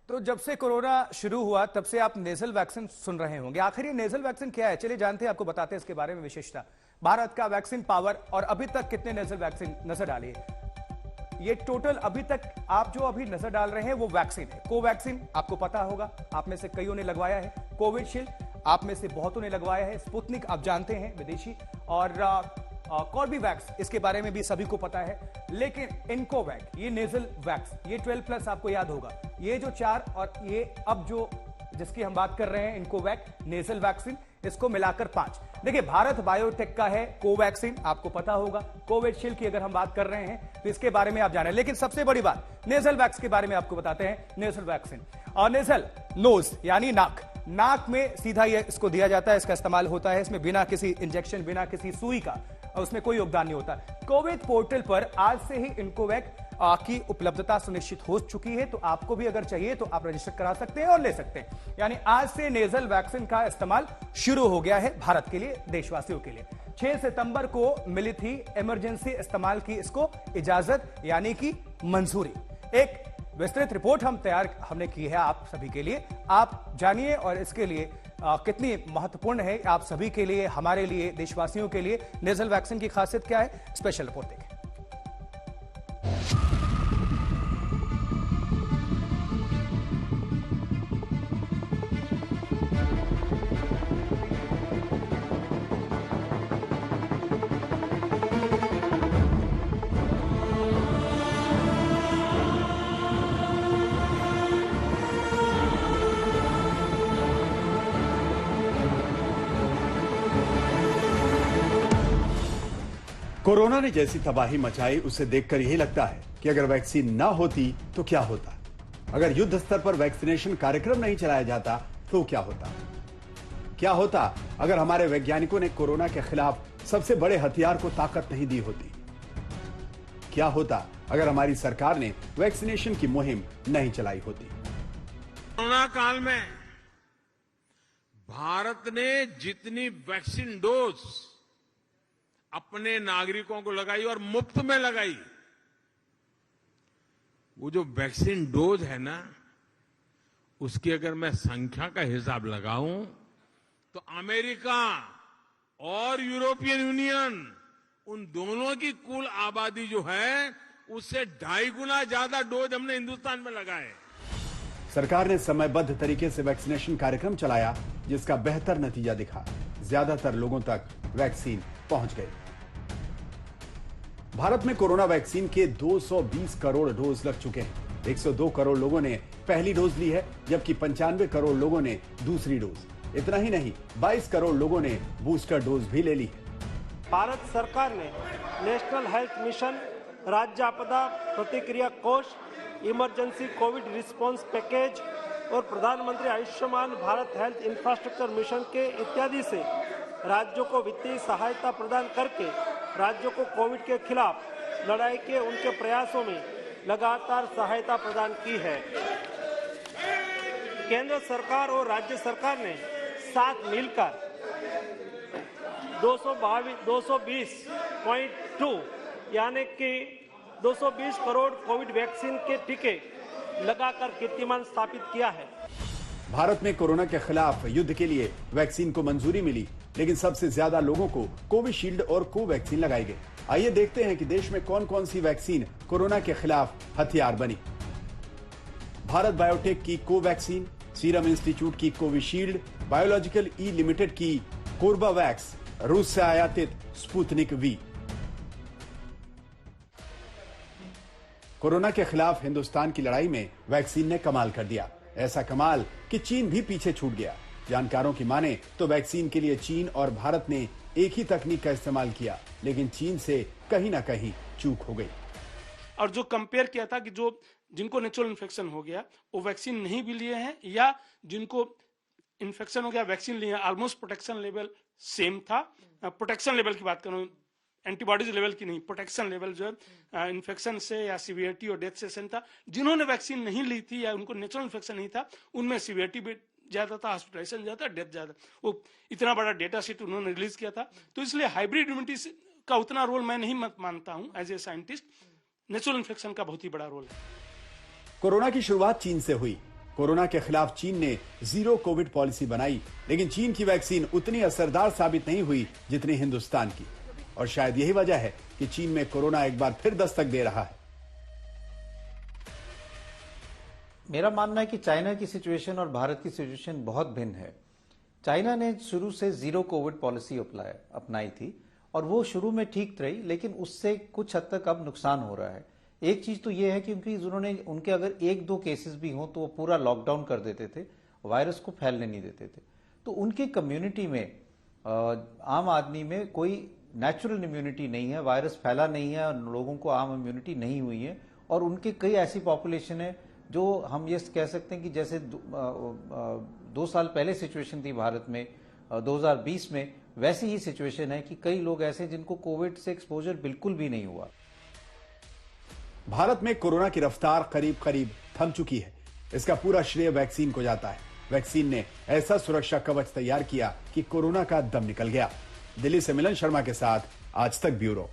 तो जब से कोरोना शुरू हुआ तब से आप नेजल वैक्सीन सुन रहे होंगे। आखिर ये नेजल वैक्सीन क्या है, चलिए जानते हैं, आपको बताते हैं इसके बारे में विशेषता, भारत का वैक्सीन पावर और अभी तक कितने नेजल वैक्सीन नजर डाली है। ये टोटल अभी तक आप जो अभी नजर डाल रहे हैं वो वैक्सीन है। कोवैक्सीन आपको पता होगा, आप में से कईयों ने लगवाया है। कोविशील्ड आप में से बहुतों ने लगवाया है। स्पुतनिक आप जानते हैं विदेशी, और कॉर्बेवैक्स इसके बारे में भी सभी को पता है। लेकिन इनकोवैक, ये नेजल वैक्स, ये 12+ आपको याद होगा, ये जो 4 और ये अब जो जिसकी हम बात कर रहे हैं इनकोवैक नेजल वैक्सीन, इसको मिलाकर 5। देखिए, भारत बायोटेक का है कोवैक्सीन, आपको पता होगा। कोविशील्ड की अगर हम बात कर रहे हैं तो इसके बारे में आप जाने, लेकिन सबसे बड़ी बात नेजल वैक्स के बारे में आपको बताते हैं। नेजल वैक्सीन और नेजल नोज यानी नाक में सीधा ये इसको दिया जाता है, इसका इस्तेमाल होता है। इसमें बिना किसी इंजेक्शन, बिना किसी सुई का उसमें कोई योगदान नहीं होता। कोविड पोर्टल पर आज से ही इनकोवैक की उपलब्धता सुनिश्चित हो चुकी है, तो आपको भी अगर चाहिए तो आप रजिस्टर करा सकते हैं और ले सकते हैं। यानी आज से नेजल वैक्सीन का इस्तेमाल शुरू हो गया है भारत के लिए, देशवासियों के लिए। 6 सितंबर को मिली थी इमरजेंसी इस्तेमाल की इसको इजाजत, यानी कि मंजूरी। एक विस्तृत रिपोर्ट हमने की है आप सभी के लिए, आप जानिए और इसके लिए कितनी महत्वपूर्ण है आप सभी के लिए, हमारे लिए, देशवासियों के लिए नेजल वैक्सीन की खासियत क्या है। स्पेशल रिपोर्ट देखें। कोरोना ने जैसी तबाही मचाई, उसे देखकर यही लगता है कि अगर वैक्सीन ना होती तो क्या होता। अगर युद्ध स्तर पर वैक्सीनेशन कार्यक्रम नहीं चलाया जाता तो क्या होता। क्या होता अगर हमारे वैज्ञानिकों ने कोरोना के खिलाफ सबसे बड़े हथियार को ताकत नहीं दी होती। क्या होता अगर हमारी सरकार ने वैक्सीनेशन की मुहिम नहीं चलाई होती। कोरोना काल में भारत ने जितनी वैक्सीन डोज अपने नागरिकों को लगाई और मुफ्त में लगाई, वो जो वैक्सीन डोज है ना, उसकी अगर मैं संख्या का हिसाब लगाऊं तो अमेरिका और यूरोपियन यूनियन, उन दोनों की कुल आबादी जो है उससे 2.5 गुना ज्यादा डोज हमने हिंदुस्तान में लगाए। सरकार ने समयबद्ध तरीके से वैक्सीनेशन कार्यक्रम चलाया, जिसका बेहतर नतीजा दिखा। ज्यादातर लोगों तक वैक्सीन पहुंच गई। भारत में कोरोना वैक्सीन के 220 करोड़ डोज लग चुके हैं। 102 करोड़ लोगों ने पहली डोज ली है, जबकि 95 करोड़ लोगों ने दूसरी डोज। इतना ही नहीं, 22 करोड़ लोगों ने बूस्टर डोज भी ले ली है। भारत सरकार ने नेशनल हेल्थ मिशन, राज्य आपदा प्रतिक्रिया कोष, इमरजेंसी कोविड रिस्पांस पैकेज और प्रधानमंत्री Ayushman Bharat health infrastructure mission के इत्यादि से राज्यों को वित्तीय सहायता प्रदान करके राज्यों को कोविड के खिलाफ लड़ाई के उनके प्रयासों में लगातार सहायता प्रदान की है। केंद्र सरकार और राज्य सरकार ने साथ मिलकर 220.2 यानी कि 220 करोड़ कोविड वैक्सीन के टीके लगाकर कीर्तिमान स्थापित किया है। भारत में कोरोना के खिलाफ युद्ध के लिए वैक्सीन को मंजूरी मिली, लेकिन सबसे ज्यादा लोगों को कोविशील्ड और कोवैक्सीन लगाई गई। आइए देखते हैं कि देश में कौन कौन सी वैक्सीन कोरोना के खिलाफ हथियार बनी। भारत बायोटेक की कोवैक्सीन, सीरम इंस्टीट्यूट की कोविशील्ड, बायोलॉजिकल ई लिमिटेड की कोर्बावैक्स, रूस से आयातित स्पुतनिक वी। कोरोना के खिलाफ हिंदुस्तान की लड़ाई में वैक्सीन ने कमाल कर दिया। ऐसा कमाल कि चीन भी पीछे छूट गया। जानकारों की माने तो वैक्सीन के लिए चीन और भारत ने एक ही तकनीक का इस्तेमाल किया, लेकिन चीन से कहीं ना कहीं चूक हो गई। और जो कंपेयर किया था कि जो जिनको नेचुरल इन्फेक्शन हो गया वो वैक्सीन नहीं भी लिए हैं, या जिनको इन्फेक्शन हो गया वैक्सीन लिए, ऑलमोस्ट प्रोटेक्शन लेवल सेम था। प्रोटेक्शन लेवल की बात करूं, एंटीबॉडीज लेवल की नहीं, प्रोटेक्शन लेवल जो है इन्फेक्शन से या सीवियरिटी और डेथ से सेम था। जिन्होंने वैक्सीन नहीं ली थी या उनको नेचुरल इन्फेक्शन नहीं था, उनमें सीवियरिटी भी ज्यादा था, हॉस्पिटलाइजेशन ज्यादा, डेथ ज्यादा। वो इतना बड़ा डेटा सेट उन्होंने रिलीज किया था। तो इसलिए हाइब्रिड इम्यूनिटी का उतना रोल मैं नहीं मानता हूं as a scientist. Natural infection का बहुत ही बड़ा रोल है। कोरोना की शुरुआत चीन से हुई। कोरोना के खिलाफ चीन ने जीरो कोविड पॉलिसी बनाई, लेकिन चीन की वैक्सीन उतनी असरदार साबित नहीं हुई जितनी हिंदुस्तान की। और शायद यही वजह है कि चीन में कोरोना एक बार फिर दस्तक दे रहा है। मेरा मानना है कि चाइना की सिचुएशन और भारत की सिचुएशन बहुत भिन्न है। चाइना ने शुरू से जीरो कोविड पॉलिसी अपनाई थी और वो शुरू में ठीक रही, लेकिन उससे कुछ हद तक अब नुकसान हो रहा है। एक चीज तो ये है कि उनके अगर एक दो केसेस भी हों तो वो पूरा लॉकडाउन कर देते थे, वायरस को फैलने नहीं देते थे। तो उनकी कम्युनिटी में, आम आदमी में कोई नेचुरल इम्यूनिटी नहीं है, वायरस फैला नहीं है, लोगों को आम इम्यूनिटी नहीं हुई है। और उनके कई ऐसी पॉपुलेशन है जो हम ये कह सकते हैं कि जैसे 2 साल पहले सिचुएशन थी भारत में 2020 में, वैसी ही सिचुएशन है कि कई लोग ऐसे जिनको कोविड से एक्सपोजर बिल्कुल भी नहीं हुआ। भारत में कोरोना की रफ्तार करीब करीब थम चुकी है। इसका पूरा श्रेय वैक्सीन को जाता है। वैक्सीन ने ऐसा सुरक्षा कवच तैयार किया कि कोरोना का दम निकल गया। दिल्ली से मिलन शर्मा के साथ आज तक ब्यूरो।